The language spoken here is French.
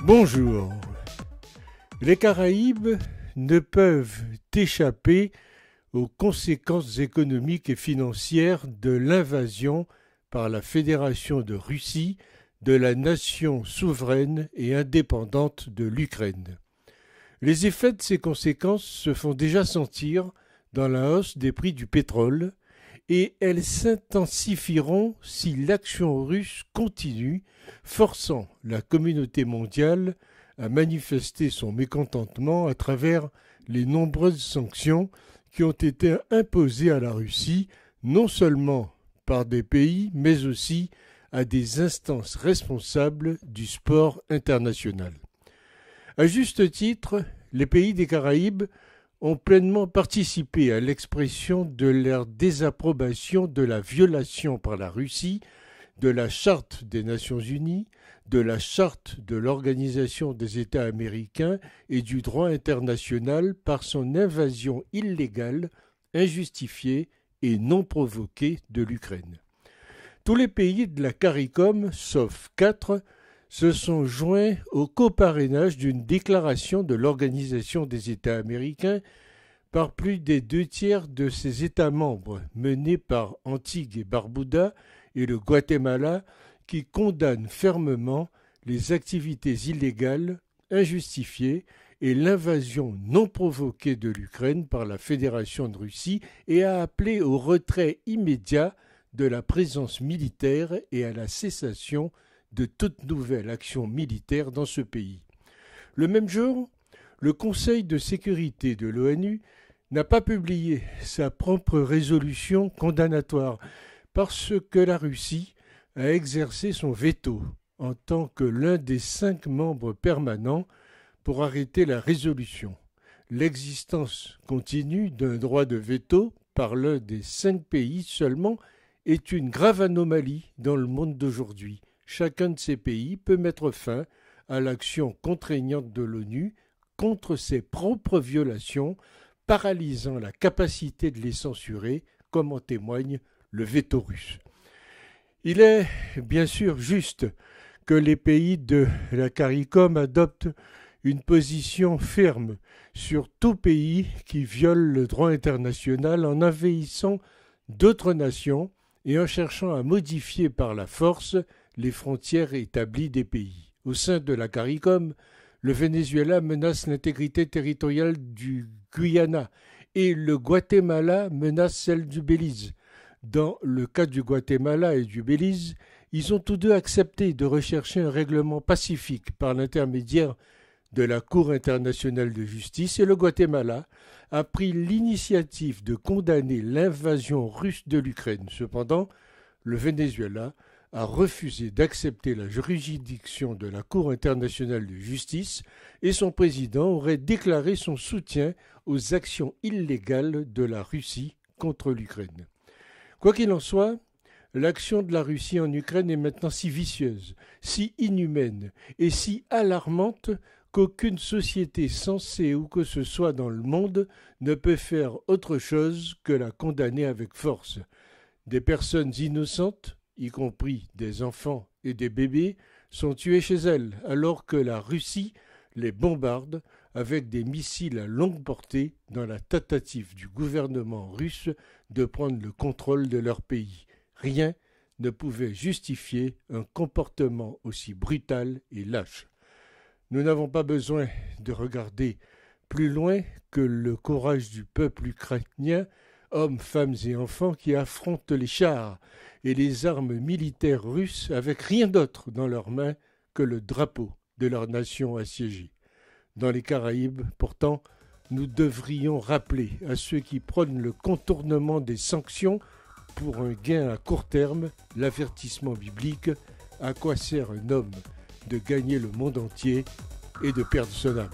Bonjour. Les Caraïbes ne peuvent échapper aux conséquences économiques et financières de l'invasion par la Fédération de Russie de la nation souveraine et indépendante de l'Ukraine. Les effets de ces conséquences se font déjà sentir dans la hausse des prix du pétrole et elles s'intensifieront si l'action russe continue, forçant la communauté mondiale à manifester son mécontentement à travers les nombreuses sanctions qui ont été imposées à la Russie, non seulement par des pays, mais aussi à des instances responsables du sport international. À juste titre, les pays des Caraïbes ont pleinement participé à l'expression de leur désapprobation de la violation par la Russie de la Charte des Nations Unies, de la Charte de l'Organisation des États américains et du droit international par son invasion illégale, injustifiée et non provoquée de l'Ukraine. Tous les pays de la CARICOM, sauf 4, se sont joints au coparrainage d'une déclaration de l'Organisation des États américains par plus des 2/3 de ses États membres, menés par Antigua et Barbuda et le Guatemala, qui condamnent fermement les activités illégales, injustifiées et l'invasion non provoquée de l'Ukraine par la Fédération de Russie et a appelé au retrait immédiat de la présence militaire et à la cessation de toute nouvelle action militaire dans ce pays. Le même jour, le Conseil de sécurité de l'ONU n'a pas publié sa propre résolution condamnatoire parce que la Russie a exercé son veto en tant que l'un des 5 membres permanents pour arrêter la résolution. L'existence continue d'un droit de veto par l'un des 5 pays seulement est une grave anomalie dans le monde d'aujourd'hui. Chacun de ces pays peut mettre fin à l'action contraignante de l'ONU contre ses propres violations, paralysant la capacité de les censurer, comme en témoigne le veto russe. Il est bien sûr juste que les pays de la CARICOM adoptent une position ferme sur tout pays qui viole le droit international en envahissant d'autres nations et en cherchant à modifier par la force les frontières établies des pays. Au sein de la CARICOM, le Venezuela menace l'intégrité territoriale du Guyana et le Guatemala menace celle du Belize. Dans le cas du Guatemala et du Belize, ils ont tous deux accepté de rechercher un règlement pacifique par l'intermédiaire de la Cour internationale de justice et le Guatemala a pris l'initiative de condamner l'invasion russe de l'Ukraine. Cependant, le Venezuela a refusé d'accepter la juridiction de la Cour internationale de justice et son président aurait déclaré son soutien aux actions illégales de la Russie contre l'Ukraine. Quoi qu'il en soit, l'action de la Russie en Ukraine est maintenant si vicieuse, si inhumaine et si alarmante qu'aucune société censée où que ce soit dans le monde ne peut faire autre chose que la condamner avec force. Des personnes innocentes, y compris des enfants et des bébés, sont tués chez elles, alors que la Russie les bombarde avec des missiles à longue portée dans la tentative du gouvernement russe de prendre le contrôle de leur pays. Rien ne pouvait justifier un comportement aussi brutal et lâche. Nous n'avons pas besoin de regarder plus loin que le courage du peuple ukrainien, hommes, femmes et enfants qui affrontent les chars et les armes militaires russes avec rien d'autre dans leurs mains que le drapeau de leur nation assiégée. Dans les Caraïbes, pourtant, nous devrions rappeler à ceux qui prônent le contournement des sanctions pour un gain à court terme l'avertissement biblique « À quoi sert un homme de gagner le monde entier et de perdre son âme ?»